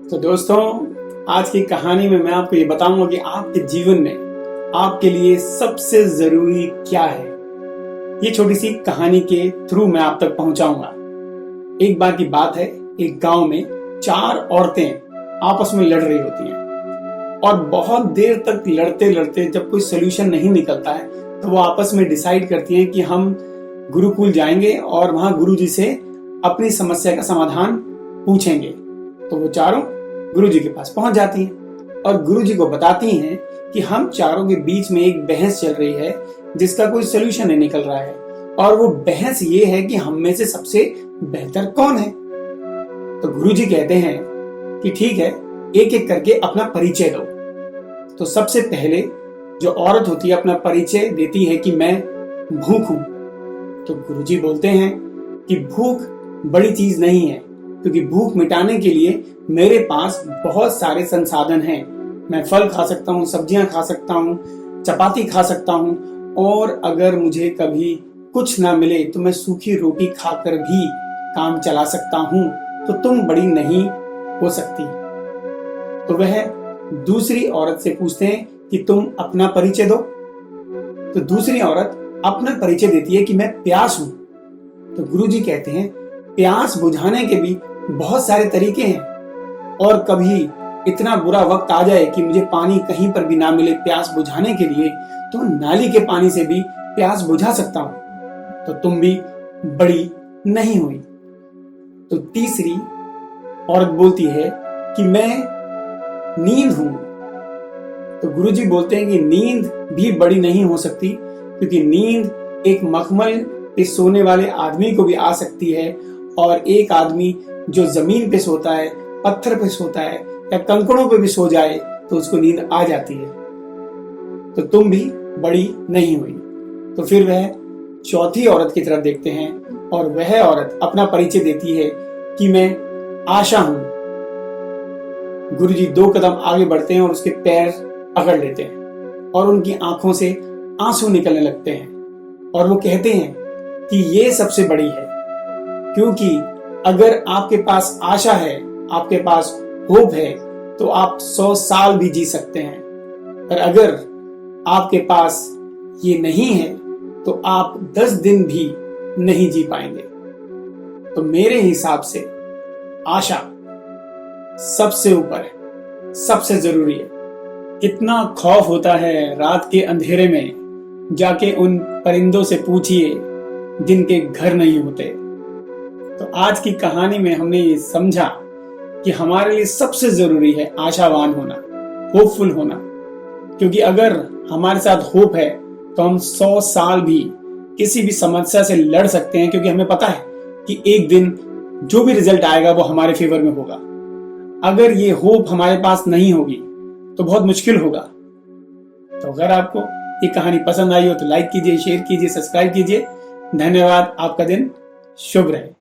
तो दोस्तों, आज की कहानी में मैं आपको ये बताऊंगा कि आपके जीवन में आपके लिए सबसे जरूरी क्या है। ये छोटी सी कहानी के थ्रू मैं आप तक पहुंचाऊंगा। एक बार की बात है, एक गांव में 4 औरतें आपस में लड़ रही होती हैं और बहुत देर तक लड़ते लड़ते जब कोई सोल्यूशन नहीं निकलता है तो वो आपस में डिसाइड करती हैं कि हम गुरुकुल जाएंगे और वहां गुरुजी से अपनी समस्या का समाधान पूछेंगे। तो वो चारों गुरुजी के पास पहुंच जाती हैं और गुरुजी को बताती हैं कि हम चारों के बीच में एक बहस चल रही है जिसका कोई सोल्यूशन नहीं निकल रहा है, और वो बहस ये है कि हम में से सबसे बेहतर कौन है। तो गुरुजी कहते हैं कि ठीक है, एक एक करके अपना परिचय दो। तो सबसे पहले जो औरत होती है अपना परिचय देती है कि मैं भूख हूं। तो गुरुजी बोलते हैं कि भूख बड़ी चीज नहीं है, क्योंकि भूख मिटाने के लिए मेरे पास बहुत सारे संसाधन हैं। मैं फल खा सकता हूँ, सब्जियां खा सकता हूँ, चपाती खा सकता हूँ, और अगर मुझे कभी कुछ ना मिले तो मैं सूखी रोटी खाकर भी काम चला सकता हूँ। तो तुम बड़ी नहीं हो सकती। तो वह दूसरी औरत से पूछते हैं कि तुम अपना परिचय दो। तो दूसरी औरत अपना परिचय देती है कि मैं प्यास हूं। तो गुरुजी कहते हैं प्यास बुझाने के भी बहुत सारे तरीके हैं, और कभी इतना बुरा वक्त आ जाए कि मुझे पानी कहीं पर भी ना मिले प्यास बुझाने के लिए, तो नाली के पानी से भी प्यास बुझा सकता हूं। तो तुम भी बड़ी नहीं हुई। तो तीसरी औरत बोलती है कि मैं नींद हूं। तो गुरुजी बोलते हैं कि नींद भी बड़ी नहीं हो सकती, क्योंकि नींद एक मखमल पे सोने वाले आदमी को भी आ सकती है, और एक आदमी जो जमीन पे सोता है, पत्थर पे सोता है या कंकड़ों पे भी सो जाए तो उसको नींद आ जाती है। तो तुम भी बड़ी नहीं हुई। तो फिर वह चौथी औरत की तरफ देखते हैं और वह औरत अपना परिचय देती है कि मैं आशा हूं। गुरुजी 2 कदम आगे बढ़ते हैं और उसके पैर पकड़ लेते हैं और उनकी आंखों से आंसू निकलने लगते हैं, और वो कहते हैं कि ये सबसे बड़ी है, क्योंकि अगर आपके पास आशा है, आपके पास होप है, तो आप 100 साल भी जी सकते हैं। पर अगर आपके पास ये नहीं है तो आप 10 दिन भी नहीं जी पाएंगे। तो मेरे हिसाब से आशा सबसे ऊपर है, सबसे जरूरी है। कितना खौफ होता है रात के अंधेरे में, जाके उन परिंदों से पूछिए जिनके घर नहीं होते। तो आज की कहानी में हमने ये समझा कि हमारे लिए सबसे जरूरी है आशावान होना, होपफुल होना, क्योंकि अगर हमारे साथ होप है तो हम 100 साल भी किसी भी समस्या से लड़ सकते हैं, क्योंकि हमें पता है कि एक दिन जो भी रिजल्ट आएगा वो हमारे फेवर में होगा। अगर ये होप हमारे पास नहीं होगी तो बहुत मुश्किल होगा। तो अगर आपको ये कहानी पसंद आई हो तो लाइक कीजिए, शेयर कीजिए, सब्सक्राइब कीजिए। धन्यवाद। आपका दिन शुभ रहे।